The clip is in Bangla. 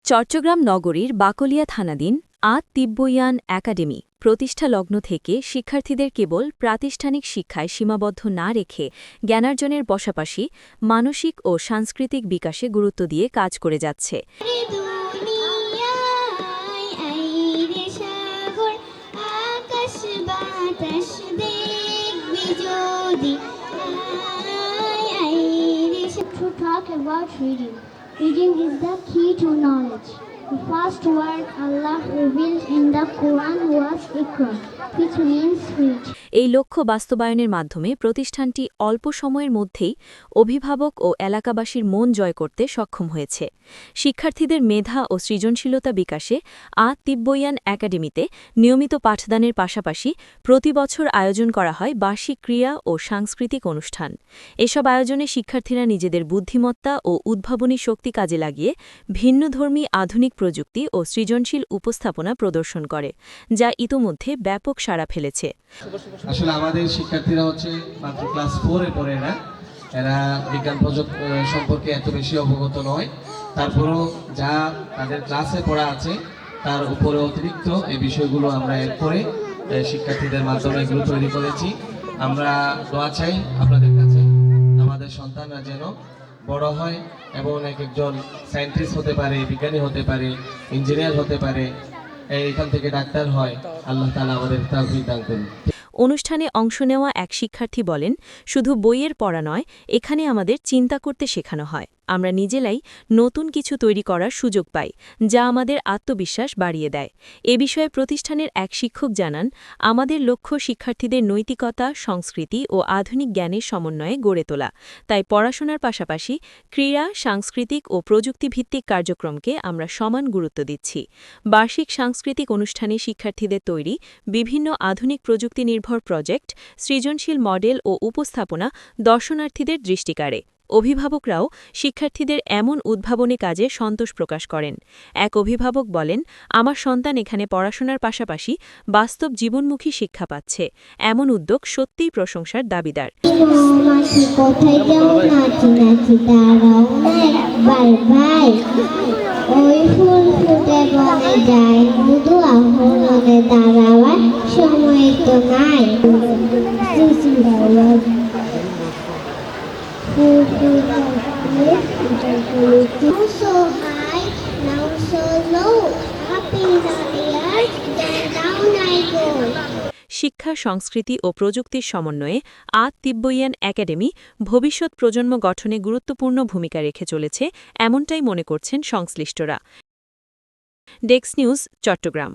চট্টগ্রাম নগরীর বাকলিয়া থানাধীন তিব্বইয়ান একাডেমি প্রতিষ্ঠা লগ্ন থেকে শিক্ষার্থীদের কেবল প্রাতিষ্ঠানিক শিক্ষায় সীমাবদ্ধ না রেখে জ্ঞানার্জনের পাশাপাশি মানসিক ও সাংস্কৃতিক বিকাশে গুরুত্ব দিয়ে কাজ করে যাচ্ছে। Reading is the key to knowledge. The first word Allah revealed in the Quran was Iqra, which means read. এই লক্ষ্য বাস্তবায়নের মাধ্যমে প্রতিষ্ঠানটি অল্প সময়ের মধ্যেই অভিভাবক ও এলাকাবাসীর মন জয় করতে সক্ষম হয়েছে। শিক্ষার্থীদের মেধা ও সৃজনশীলতা বিকাশে তিব্বইয়ান একাডেমিতে নিয়মিত পাঠদানের পাশাপাশি প্রতিবছর আয়োজন করা হয় বার্ষিক ক্রীড়া ও সাংস্কৃতিক অনুষ্ঠান। এসব আয়োজনে শিক্ষার্থীরা নিজেদের বুদ্ধিমত্তা ও উদ্ভাবনী শক্তি কাজে লাগিয়ে ভিন্নধর্মী আধুনিক প্রযুক্তি ও সৃজনশীল উপস্থাপনা প্রদর্শন করে, যা ইতোমধ্যে ব্যাপক সাড়া ফেলেছে। আসলে আমাদের শিক্ষার্থীরা হচ্ছে মাত্র ক্লাস 4 এ পড়ে না, এরা বিজ্ঞান প্রযুক্তি সম্পর্কে এত বেশি অবগত নয়। তারপরেও যা তাদের ক্লাসে পড়া আছে তার উপরে অতিরিক্ত এই বিষয়গুলো আমরা এরপরে শিক্ষার্থীদের মাধ্যমে এগুলো তৈরি করেছি। আমরা দোয়া চাই আপনাদের কাছে, আমাদের সন্তানরা যেন বড় হয় এবং একজন সায়েন্টিস্ট হতে পারে, বিজ্ঞানী হতে পারে, ইঞ্জিনিয়ার হতে পারে, এখান থেকে ডাক্তার হয়। আল্লাহ তাআলা আমাদের তাওফিক দান করুন। অনুষ্ঠানে অংশ নেওয়া এক শিক্ষার্থী বলেন, শুধু বইয়ের পড়া নয়, এখানে আমাদের চিন্তা করতে শেখানো হয়। আমরা নিজেরাই নতুন কিছু তৈরি করার সুযোগ পাই, যা আমাদের আত্মবিশ্বাস বাড়িয়ে দেয়। এ বিষয়ে প্রতিষ্ঠানের এক শিক্ষক জানান, আমাদের লক্ষ্য শিক্ষার্থীদের নৈতিকতা, সংস্কৃতি ও আধুনিক জ্ঞানের সমন্বয়ে গড়ে তোলা। তাই পড়াশোনার পাশাপাশি ক্রীড়া, সাংস্কৃতিক ও প্রযুক্তিভিত্তিক কার্যক্রমকে আমরা সমান গুরুত্ব দিচ্ছি। বার্ষিক সাংস্কৃতিক অনুষ্ঠানে শিক্ষার্থীদের তৈরি বিভিন্ন আধুনিক প্রযুক্তি নির্ভর প্রজেক্ট, সৃজনশীল মডেল ও উপস্থাপনা দর্শনার্থীদের দৃষ্টি কাড়ে। অভিভাবকরাও শিক্ষার্থীদের এমন উদ্ভাবনী কাজে সন্তোষ প্রকাশ করেন। এক অভিভাবক বলেন, আমার সন্তান এখানে পড়াশোনার পাশাপাশি বাস্তব জীবনমুখী শিক্ষা পাচ্ছে। এমন উদ্যোগ সত্যিই প্রশংসার দাবিদার। Now so high, now so low, up in the air, then down I go. শিক্ষা, সংস্কৃতি ও প্রযুক্তির সমন্বয়ে তিব্বইয়ান একাডেমি ভবিষ্যৎ প্রজন্ম গঠনে গুরুত্বপূর্ণ ভূমিকা রেখে চলেছে, এমনটাই মনে করছেন সংশ্লিষ্টরা। Desk news, Chittagong.